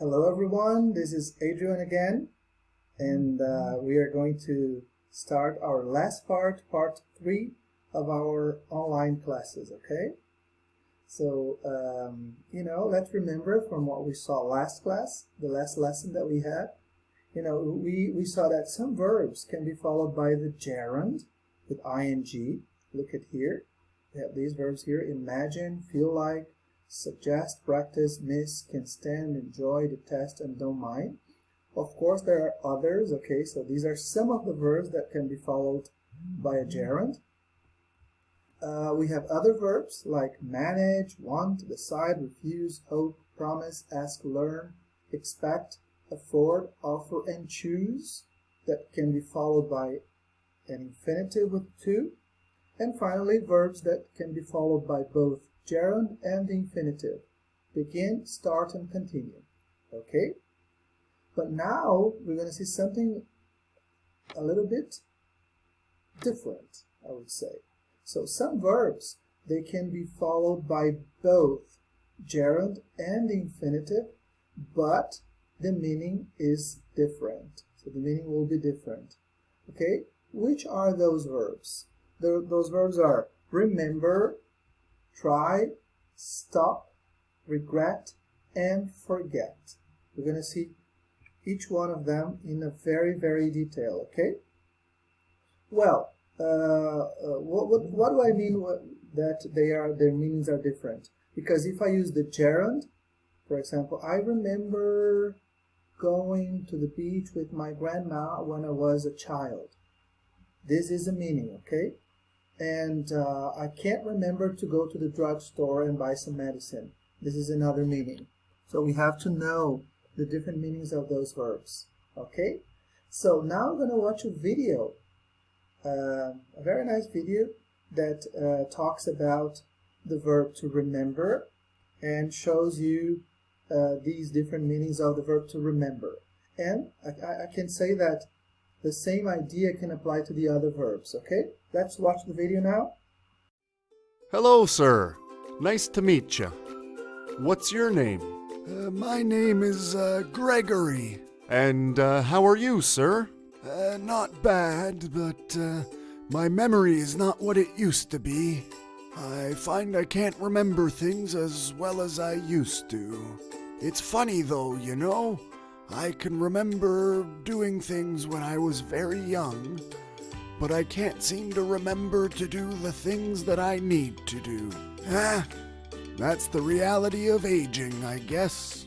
Hello everyone, this is Adrian again, and we are going to start our last part 3 of our online classes, okay? So, let's remember from what we saw last class, the last lesson that we had. We saw that some verbs can be followed by the gerund with ing. Look at here. We have these verbs here: imagine, feel like, suggest, practice, miss, can stand, enjoy, detest, and don't mind. Of course, there are others, okay? So these are some of the verbs that can be followed by a gerund. We have other verbs like manage, want, decide, refuse, hope, promise, ask, learn, expect, afford, offer, and choose that can be followed by an infinitive with to. And finally, verbs that can be followed by both gerund and the infinitive: begin, start, and continue. Okay? But now we're going to see something a little bit different, I would say. So some verbs, they can be followed by both gerund and the infinitive, but the meaning is different. So the meaning will be different. Okay? Which are those verbs? Those verbs are remember, try, stop, regret, and forget. We're going to see each one of them in a very, very detail, okay? Well, what do I mean that their meanings are different? Because if I use the gerund, for example, I remember going to the beach with my grandma when I was a child. This is a meaning, okay? And I can't remember to go to the drugstore and buy some medicine. This is another meaning. So we have to know the different meanings of those verbs. Okay? So now I'm going to watch a video, a very nice video that talks about the verb to remember and shows you these different meanings of the verb to remember. And I can say that the same idea can apply to the other verbs, okay? Let's watch the video now. Hello, sir. Nice to meet you. What's your name? My name is Gregory. And how are you, sir? Not bad, but my memory is not what it used to be. I find I can't remember things as well as I used to. It's funny though, you know. I can remember doing things when I was very young, but I can't seem to remember to do the things that I need to do. That's the reality of aging, I guess.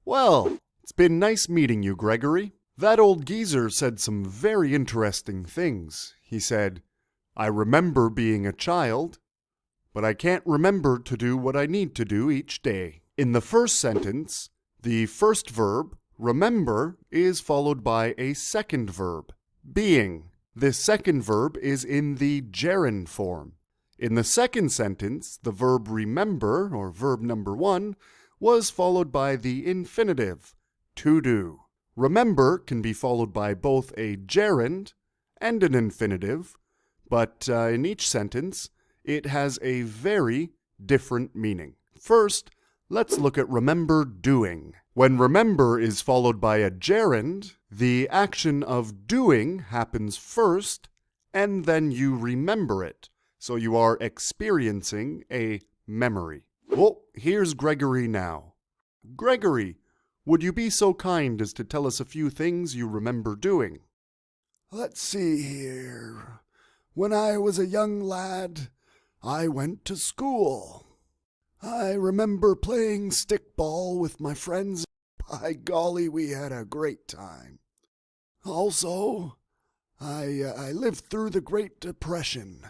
Well, it's been nice meeting you, Gregory. That old geezer said some very interesting things. He said, I remember being a child, but I can't remember to do what I need to do each day. In the first sentence, the first verb, remember, is followed by a second verb, being. This second verb is in the gerund form. In the second sentence, the verb remember, or verb number 1, was followed by the infinitive, to do. Remember can be followed by both a gerund and an infinitive, but in each sentence, it has a very different meaning. First, let's look at remember doing. When remember is followed by a gerund, the action of doing happens first, and then you remember it. So you are experiencing a memory. Oh, here's Gregory now. Gregory, would you be so kind as to tell us a few things you remember doing? Let's see here. When I was a young lad, I went to school. I remember playing stickball with my friends. By golly, we had a great time. Also, I lived through the Great Depression.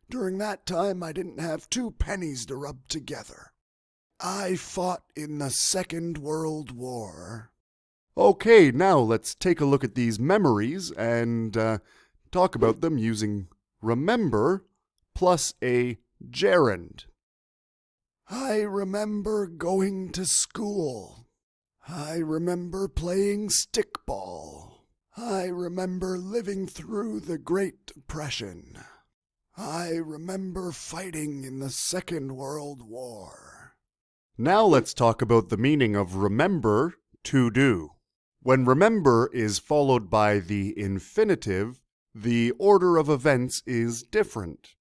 During that time, I didn't have 2 pennies to rub together. I fought in the Second World War. Okay, now let's take a look at these memories and talk about them using remember plus a gerund. I remember going to school. I remember playing stickball. I remember living through the Great Depression. I remember fighting in the Second World War. Now let's talk about the meaning of remember, to do. When remember is followed by the infinitive, the order of events is different.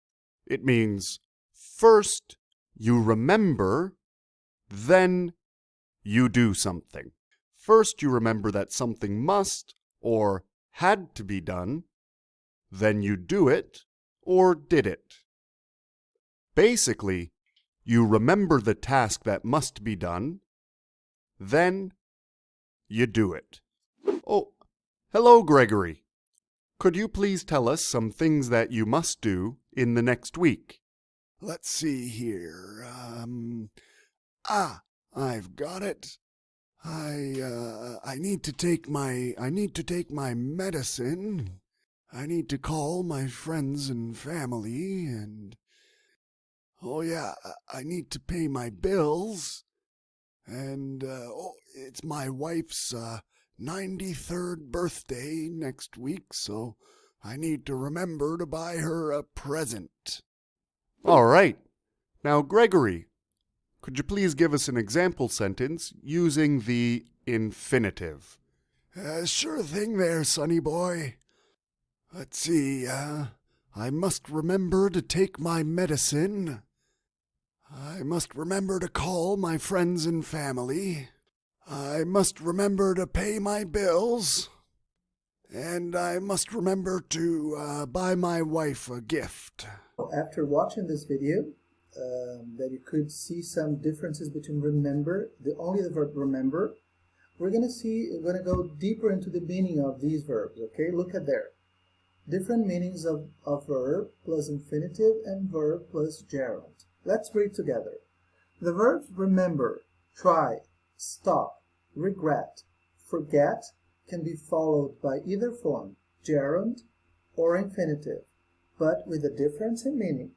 It means first you remember, then you do something. First you remember that something must or had to be done, then you do it or did it. Basically, you remember the task that must be done, then you do it. Oh, hello, Gregory. Could you please tell us some things that you must do in the next week? Let's see here. I've got it. I need to take my medicine. I need to call my friends and family, and oh yeah, I need to pay my bills. And it's my wife's 93rd birthday next week, so I need to remember to buy her a present. All right. Now, Gregory, could you please give us an example sentence using the infinitive? Sure thing there, sonny boy. Let's see, I must remember to take my medicine. I must remember to call my friends and family. I must remember to pay my bills. And I must remember to buy my wife a gift. After watching this video, that you could see some differences between remember, only the verb remember. We're going to go deeper into the meaning of these verbs, okay? Look at there. Different meanings of verb plus infinitive and verb plus gerund. Let's read together. The verbs remember, try, stop, regret, forget can be followed by either form, gerund or infinitive, but with a difference in meaning.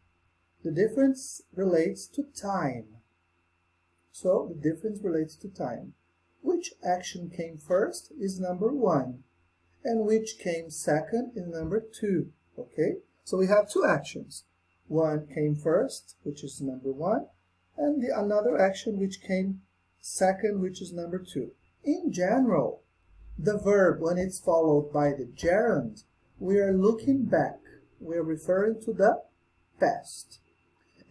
The difference relates to time. So the difference relates to time. Which action came first is number 1, and which came second is number 2. Okay? So we have two actions. One came first, which is number 1, and another action which came second, which is number 2. In general, the verb, when it's followed by the gerund, we are looking back. We are referring to the past.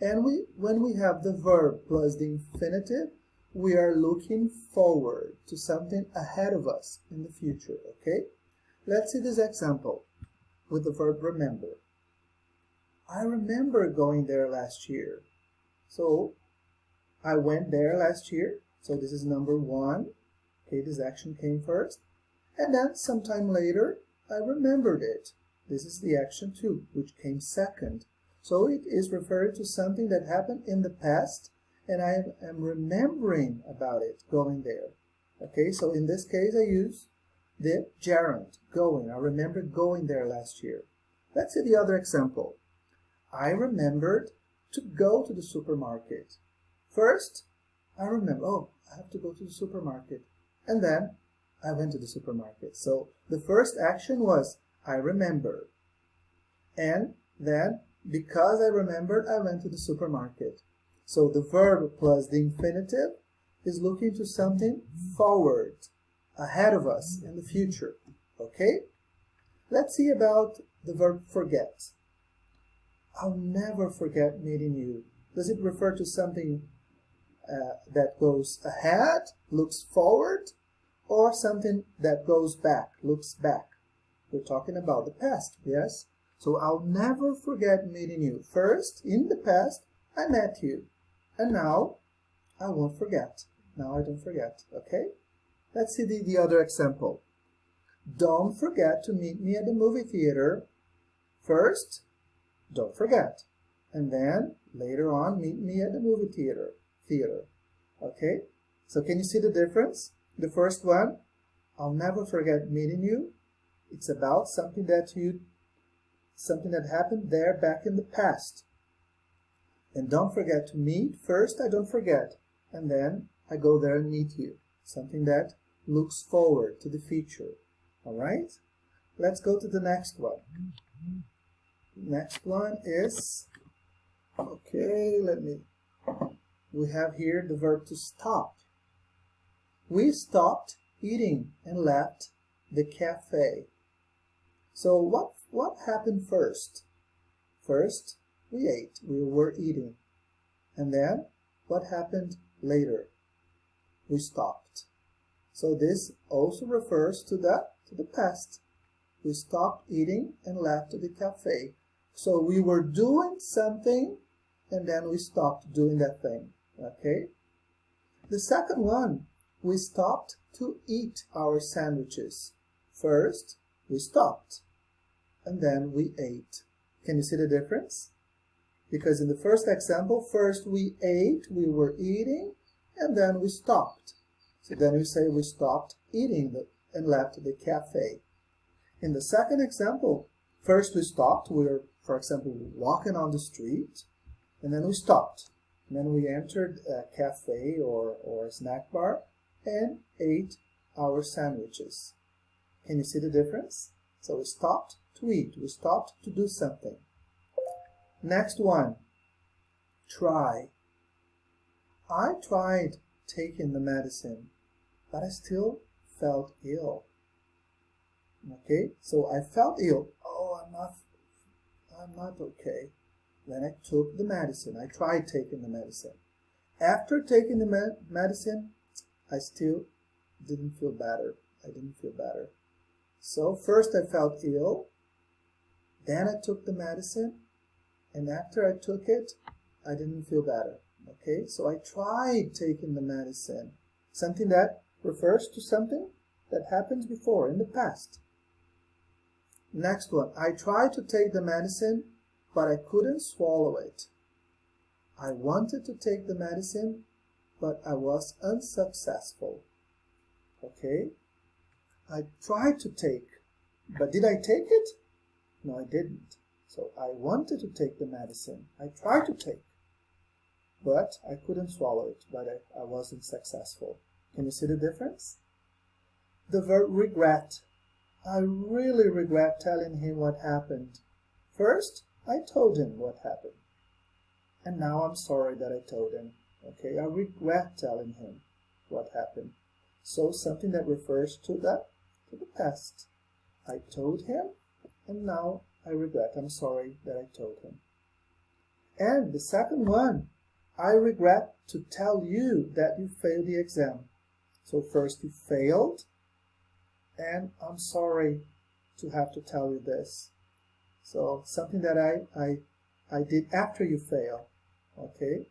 And when we have the verb plus the infinitive, we are looking forward to something ahead of us in the future, okay? Let's see this example with the verb remember. I remember going there last year. So, I went there last year. So this is number 1. Okay, this action came first. And then sometime later, I remembered it. This is the action 2, which came second. So it is referring to something that happened in the past, and I am remembering about it, going there. Okay, so in this case I use the gerund, going. I remember going there last year. Let's see the other example. I remembered to go to the supermarket. First, I remember, oh, I have to go to the supermarket. And then I went to the supermarket. So the first action was I remember. And then, because I remembered, I went to the supermarket. So the verb plus the infinitive is looking to something forward, ahead of us, in the future. Okay? Let's see about the verb forget. I'll never forget meeting you. Does it refer to something that goes ahead, looks forward, or something that goes back, looks back? We're talking about the past, yes? So I'll never forget meeting you. First, in the past, I met you. And now, I won't forget. Now I don't forget, okay? Let's see the other example. Don't forget to meet me at the movie theater. First, don't forget. And then, later on, meet me at the movie theater. Okay? So can you see the difference? The first one, I'll never forget meeting you. It's about something that happened there back in the past. And don't forget to meet. First, I don't forget. And then I go there and meet you. Something that looks forward to the future. Alright? Let's go to the next one. Next one is, okay, let me we have here the verb to stop. We stopped eating and left the cafe. So what happened first? First, we ate. We were eating. And then, what happened later? We stopped. So this also refers to the past. We stopped eating and left the cafe. So we were doing something and then we stopped doing that thing. Okay? The second one, we stopped to eat our sandwiches. First, we stopped and then we ate. Can you see the difference? Because in the first example, first we ate, we were eating, and then we stopped. So then we say we stopped eating and left the cafe. In the second example, first we stopped, we were, for example, walking on the street, and then we stopped. And then we entered a cafe or a snack bar and ate our sandwiches. Can you see the difference? So we stopped to eat, we stopped to do something. Next one, try. I tried taking the medicine, but I still felt ill. Okay, so I felt ill. Oh, I'm not okay. Then I took the medicine. I tried taking the medicine. After taking the medicine, I still didn't feel better. I didn't feel better. So first I felt ill. Then I took the medicine. And after I took it, I didn't feel better. Okay, so I tried taking the medicine. Something that refers to something that happened before, in the past. Next one, I tried to take the medicine, but I couldn't swallow it. I wanted to take the medicine, but I was unsuccessful. Okay, I tried to take, but did I take it? No, I didn't. So I wanted to take the medicine. I tried to take, but I couldn't swallow it, but I wasn't successful. Can you see the difference? The verb regret. I really regret telling him what happened. First, I told him what happened. And now I'm sorry that I told him. Okay, I regret telling him what happened. So something that refers to the past. I told him, and now I regret. I'm sorry that I told him. And the second one, I regret to tell you that you failed the exam. So first you failed, and I'm sorry to have to tell you this. So something that I did after you fail. Okay?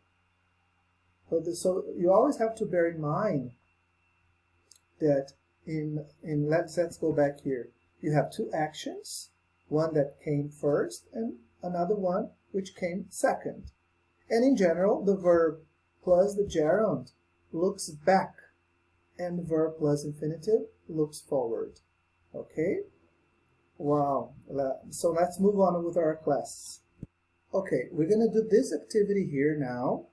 So you always have to bear in mind that let's go back here. You have two actions, one that came first and another one which came second. And in general, the verb plus the gerund looks back and the verb plus infinitive looks forward. Okay? Wow. So let's move on with our class. Okay, we're going to do this activity here now.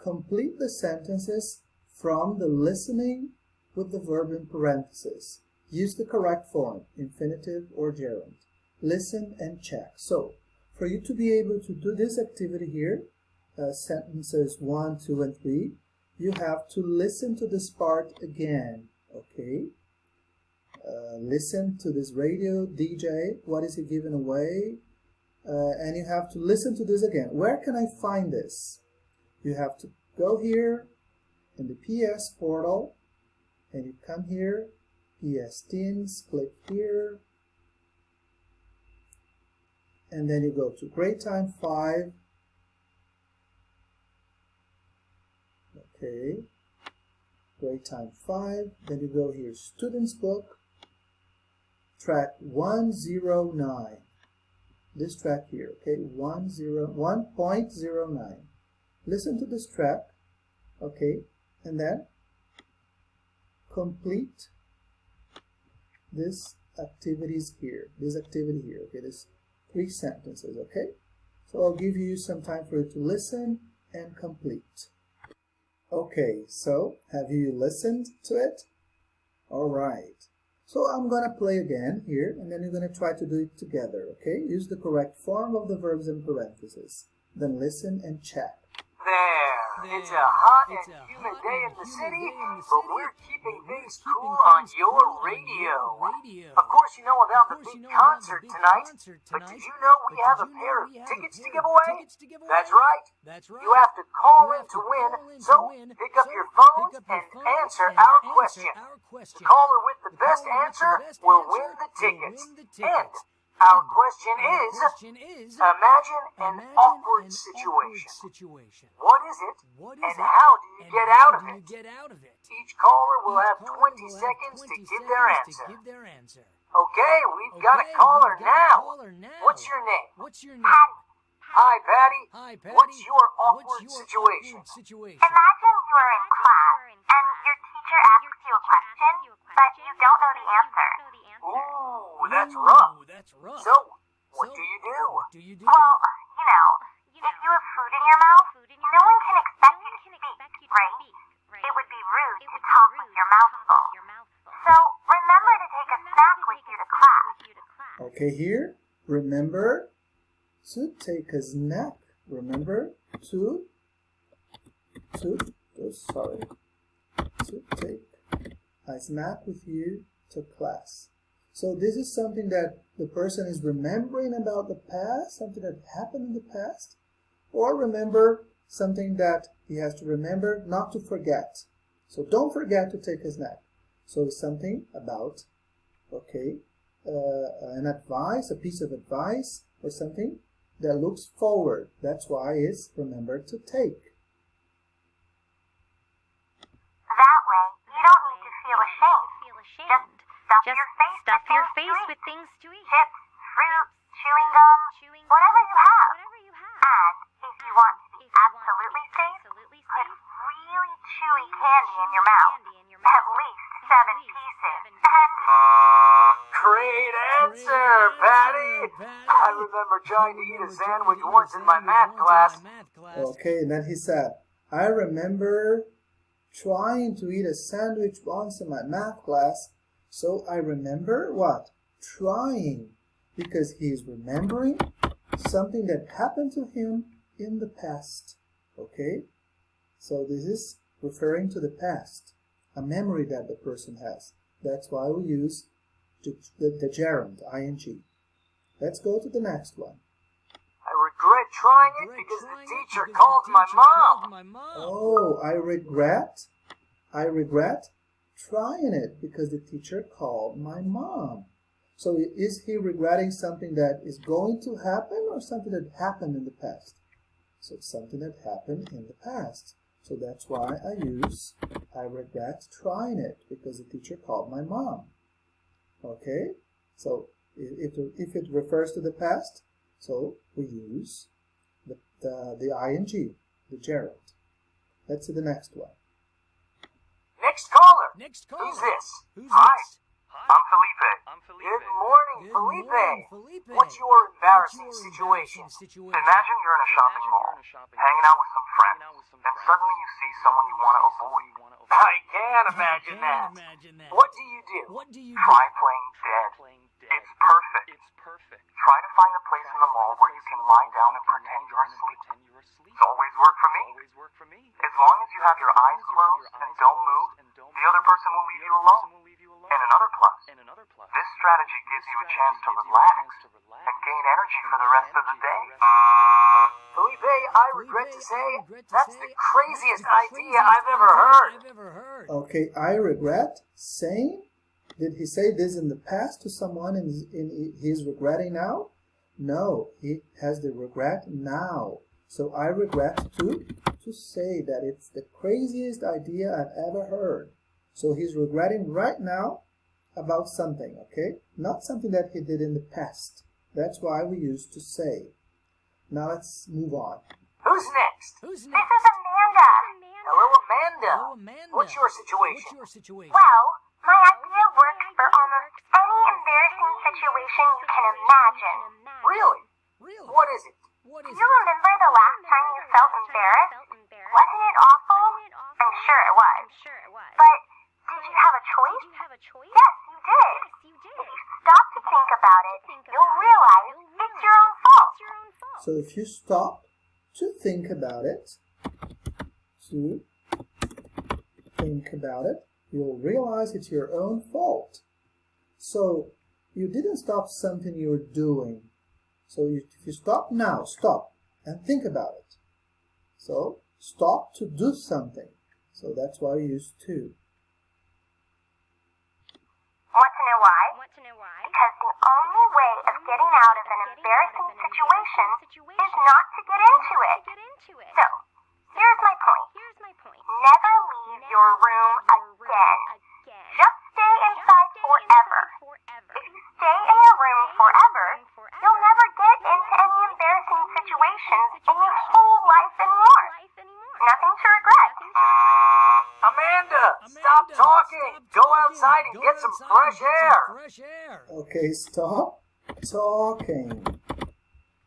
Complete the sentences from the listening with the verb in parentheses. Use the correct form, infinitive or gerund. Listen and check. So, for you to be able to do this activity here, sentences 1, 2, and 3, you have to listen to this part again, okay? Listen to this radio DJ, what is he giving away? And you have to listen to this again. Where can I find this? You have to go here in the PS portal, and you come here, PS Teams, click here, and then you go to Grade Time 5. Okay, Grade Time 5, then you go here, Student's Book, track 109. This track here, okay, 1.09. Listen to this track, okay, and then complete this activities here, okay, this 3 sentences, okay? So I'll give you some time for you to listen and complete. Okay, so have you listened to it? All right. So I'm going to play again here, and then you're going to try to do it together, okay? Use the correct form of the verbs in parentheses. Then listen and check. There. It's a hot and humid day in the city, but we're keeping things cool on your radio. Of course, you know about the big concert tonight, but did you know we have a pair of tickets to give away? That's right. You have to call in to win, so pick up your phones and answer our question. The caller with the best answer will win the tickets. And our question is, imagine an awkward situation. What is it, and how do you get out of it? Each caller will have 20 seconds to give their answer. Okay, we've got a caller now. What's your name? Hi, Patty. What's your awkward situation? Imagine you're in class and your teacher asks you a question, but you don't know the answer. Ooh, that's rough. So, what do you do? Well, if you have food in your mouth, no one can expect you to speak, right? It would be rude to talk with your mouth full. So, remember to take a snack with you to class. Okay, here, remember to take a snack. Remember to take a snack with you to class. So this is something that the person is remembering about the past, something that happened in the past, or remember something that he has to remember not to forget. So don't forget to take a snack. So something about, an advice, a piece of advice, or something that looks forward. That's why it's remember to take. That way, you don't need to feel ashamed. Just stuff your face with things to eat. Chips, fruit, chewing gum, whatever you have. And if you want to be absolutely safe, put really chewy candy in your mouth. At least 7 pieces. Great answer, Patty. I remember trying to eat a sandwich once in my math class. Okay, and then he said, I remember trying to eat a sandwich once in my math class. So I remember what? Trying. Because he is remembering something that happened to him in the past. Okay? So this is referring to the past. A memory that the person has. That's why we use the gerund, ing. Let's go to the next one. I regret trying it because the teacher called my mom. Oh, I regret trying it because the teacher called my mom. So is he regretting something that is going to happen or something that happened in the past? So it's something that happened in the past. So that's why I regret trying it because the teacher called my mom. Okay? So if it refers to the past, so we use the ing, the gerund. Let's see the next one. Next caller. Who's this? Hi. I'm Felipe. Good morning, Felipe. What's your embarrassing situation? Imagine you're in a shopping mall, hanging out with some friends, and suddenly you see someone you want to avoid. I can't imagine that. What do you do? Try playing dead. It's perfect. Try to find a place in the mall where you can lie down and pretend you're asleep. It's always worked for me. As long as you have your eyes closed and don't move, the other person will leave you alone. And another plus, this strategy gives you a chance to relax and gain energy for the rest of the day. Felipe, I regret to say, that's the craziest idea I've ever heard. Okay, I regret saying? Did he say this in the past to someone and he's regretting now? No, he has the regret now. So I regret to say that it's the craziest idea I've ever heard. So he's regretting right now about something, okay? Not something that he did in the past. That's why we used to say. Now let's move on. Who's next? This is Amanda. Hello, Amanda. What's your situation? Well, my idea works for almost any embarrassing situation you can imagine. Really? What is it? Do you remember the last time you felt embarrassed? Wasn't it awful? I'm sure it was. But did you have a choice? Yes, you did. If you stop to think about it, you'll realize it's your own fault. So if you stop to think about it, to think about it, you'll realize it's your own fault. So you didn't stop something you were doing. So if you stop now, stop and think about it. So stop to do something. So that's why we use to. Want to know why? Because the only way of getting out of an embarrassing situation is not to get into it. So, here's my point. Never leave your room again. Just stay inside forever. If you stay in your room forever, you'll never get into any embarrassing situations in your whole life anymore. Nothing to regret. Amanda, stop talking. Go outside and get some fresh air. Okay, stop talking.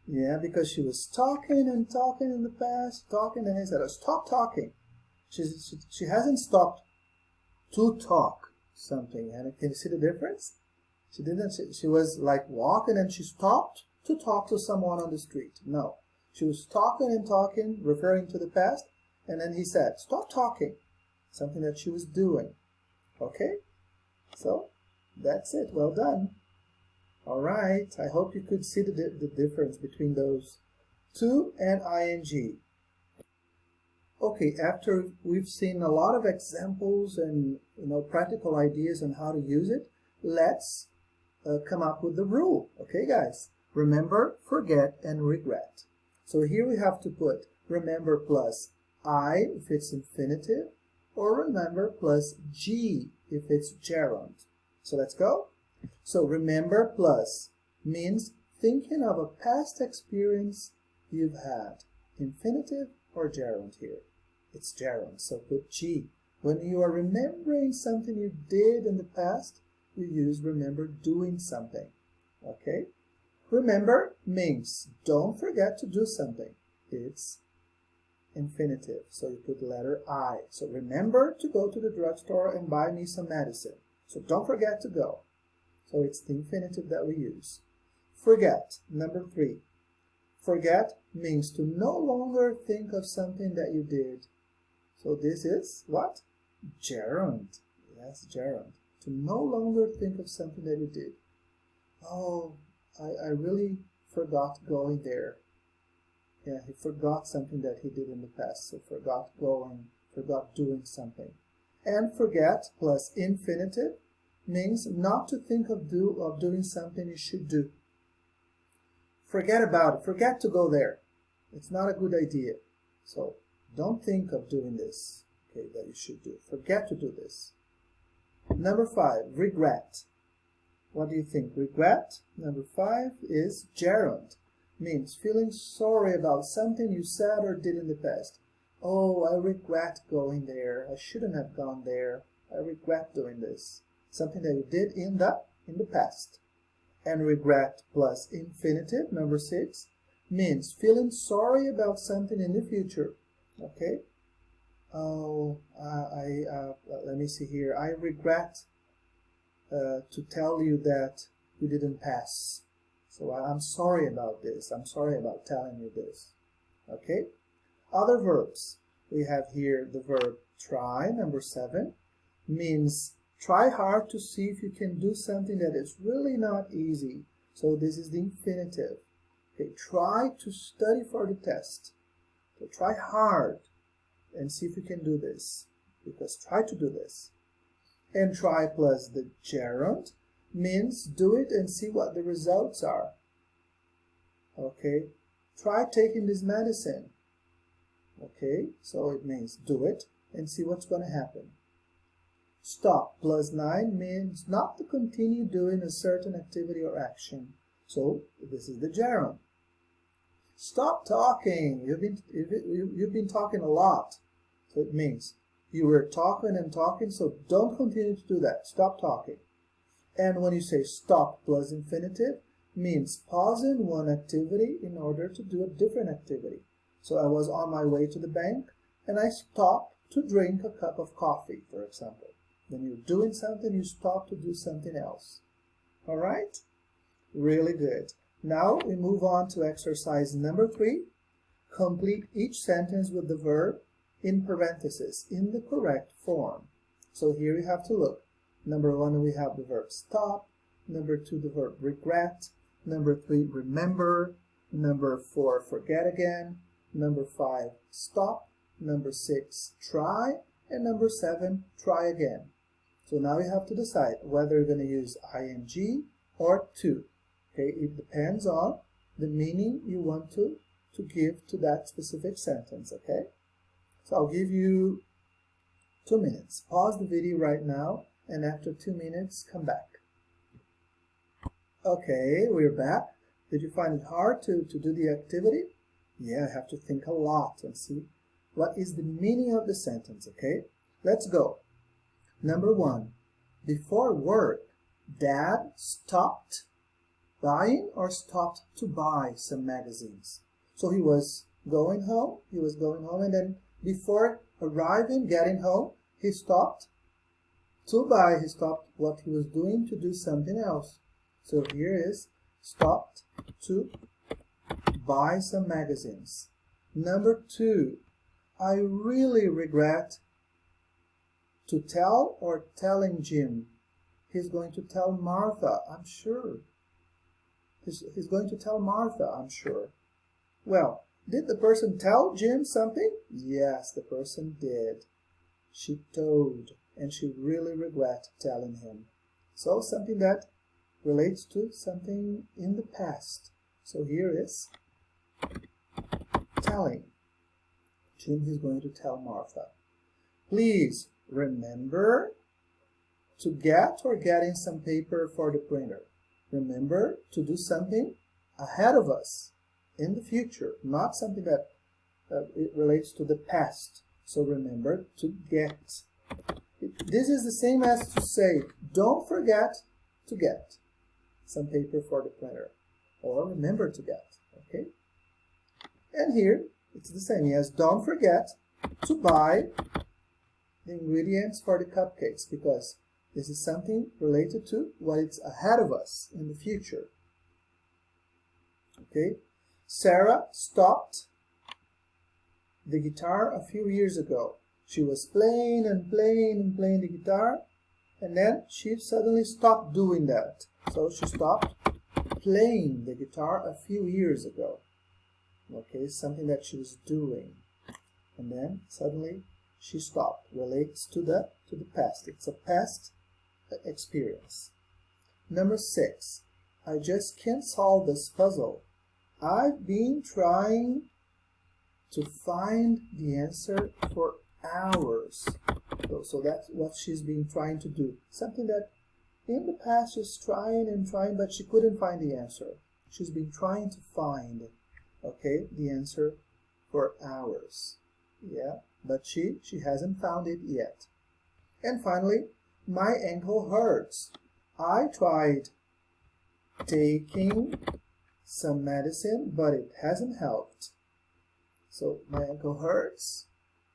Yeah, because she was talking and talking in the past, talking, and he said, stop talking. She hasn't stopped to talk something. And can you see the difference? She didn't. She was like walking and she stopped to talk to someone on the street. No, she was talking and talking, referring to the past, and then he said, stop talking. Something that she was doing. Okay? So, that's it. Well done. All right. I hope you could see the difference between those to and ing. Okay, after we've seen a lot of examples and practical ideas on how to use it, let's come up with the rule. Okay, guys? Remember, forget, and regret. So here we have to put remember plus I if it's infinitive, or remember plus G if it's gerund. So let's go. So remember plus means thinking of a past experience you've had. Infinitive or gerund here? It's gerund, so put G. When you are remembering something you did in the past, you use remember doing something. Okay? Remember means don't forget to do something. It's infinitive, so you put the letter I. So remember to go to the drugstore and buy me some medicine. So don't forget to go. So it's the infinitive that we use. Forget, number 3. Forget means to no longer think of something that you did. So this is what? Gerund. Yes, gerund. To no longer think of something that you did. Oh, I really forgot going there. Yeah, he forgot something that he did in the past. So forgot going, forgot doing something. And forget plus infinitive means not to think of doing something you should do. Forget about it. Forget to go there. It's not a good idea. So don't think of doing this, okay, that you should do. Forget to do this. Number 5, regret. What do you think? Regret, number 5, is gerund. Means feeling sorry about something you said or did in the past. Oh, I regret going there. I shouldn't have gone there. I regret doing this. Something that you did in the past. And regret plus infinitive, number 6, means feeling sorry about something in the future. Okay? Oh, let me see here. I regret to tell you that you didn't pass. So I'm sorry about this. I'm sorry about telling you this. Okay? Other verbs. We have here the verb try, number 7, means try hard to see if you can do something that is really not easy. So this is the infinitive. Okay, try to study for the test. So try hard and see if you can do this. Because try to do this. And try plus the gerund means do it and see what the results are. Okay, try taking this medicine. Okay, so it means do it and see what's going to happen. Stop plus 9 means not to continue doing a certain activity or action. So this is the gerund. Stop talking. You've been talking a lot. So it means you were talking and talking, so don't continue to do that. Stop talking. And when you say stop plus infinitive, means pausing one activity in order to do a different activity. So I was on my way to the bank and I stopped to drink a cup of coffee, for example. When you're doing something, you stop to do something else. All right? Really good. Now we move on to exercise number 3. Complete each sentence with the verb in parentheses in the correct form. So here we have to look. Number 1, we have the verb stop. Number 2, the verb regret. Number 3, remember. Number 4, forget again. Number 5, stop. Number 6, try. And number 7, try again. So now we have to decide whether you're going to use ing or to. Okay, it depends on the meaning you want to give to that specific sentence, okay? So I'll give you 2 minutes. Pause the video right now, and after 2 minutes, come back. Okay, we're back. Did you find it hard to do the activity? Yeah, I have to think a lot and see what is the meaning of the sentence, okay? Let's go. Number 1, before work, Dad stopped buying or stopped to buy some magazines. So he was going home, and then before arriving, getting home, he stopped to buy, he stopped what he was doing to do something else. So here is stopped to buy some magazines. Number 2, I really regret to tell or telling Jim. He's going to tell Martha, I'm sure. He's going to tell Martha, I'm sure. Well, did the person tell Jim something? Yes, the person did. She told, and she really regret telling him. So something that relates to something in the past. So here is telling. Jim is going to tell Martha. Please remember to get or getting some paper for the printer. Remember to do something ahead of us in the future, not something that it relates to the past. So remember to get. This is the same as to say, don't forget to get some paper for the printer, or remember to get, okay? And here, it's the same. Yes, don't forget to buy the ingredients for the cupcakes, because this is something related to what is ahead of us in the future. Okay? Sarah stopped the guitar a few years ago. She was playing and playing and playing the guitar, and then she suddenly stopped doing that. So she stopped playing the guitar a few years ago. Okay, something that she was doing, and then suddenly she stopped. Relates to the past. It's a past experience. Number 6, I just can't solve this puzzle. I've been trying to find the answer for hours. So that's what she's been trying to do. Something that in the past she's trying and trying, but she couldn't find the answer. She's been trying to find, okay, the answer for hours. Yeah, but she hasn't found it yet. And finally, my ankle hurts. I tried taking some medicine, but it hasn't helped. So my ankle hurts.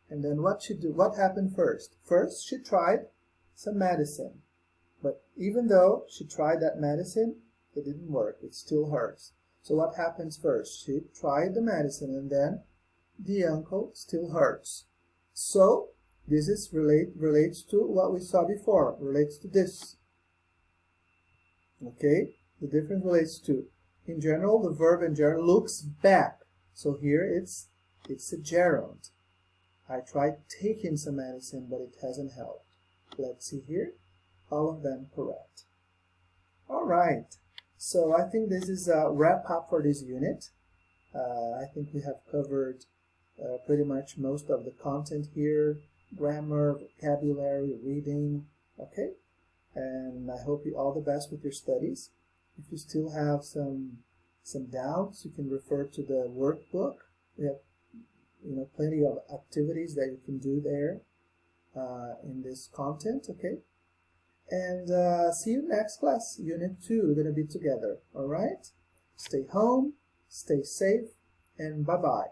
And then what happened first? First, she tried some medicine. But even though she tried that medicine, it didn't work. It still hurts. So what happens first? She tried the medicine, and then the ankle still hurts. So this is relates to what we saw before. Relates to this. Okay? The difference relates to, in general, the verb in general looks back. So here it's a gerund. I tried taking some medicine, but it hasn't helped. Let's see here. All of them correct. All right. So I think this is a wrap up for this unit. I think we have covered pretty much most of the content here. Grammar, vocabulary, reading. Okay. And I hope you all the best with your studies. If you still have some doubts, you can refer to the workbook. We have plenty of activities that you can do there in this content, okay? And see you next class, Unit 2. We're going to be together, all right? Stay home, stay safe, and bye-bye.